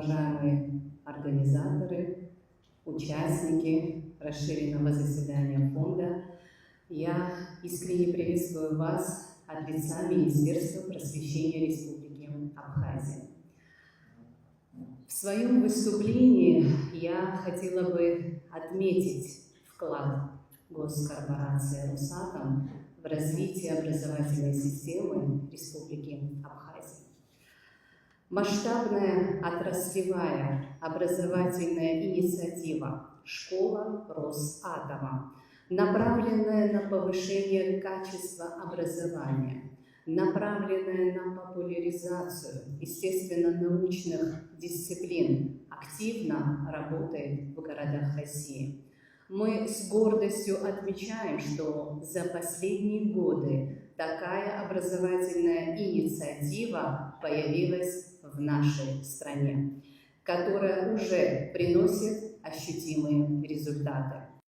уважаемые организаторы, участники расширенного заседания фонда, я искренне приветствую вас от лица Министерства просвещения Республики Абхазия. В своем выступлении я хотела бы отметить вклад госкорпорации «Росатом» в развитие образовательной системы Республики Абхазия. Масштабная отраслевая образовательная инициатива «Школа Росатома», направленная на повышение качества образования, направленная на популяризацию естественно-научных дисциплин, активно работает в городах России. Мы с гордостью отмечаем, что за последние годы такая образовательная инициатива появилась в нашей стране, которая уже приносит ощутимые результаты.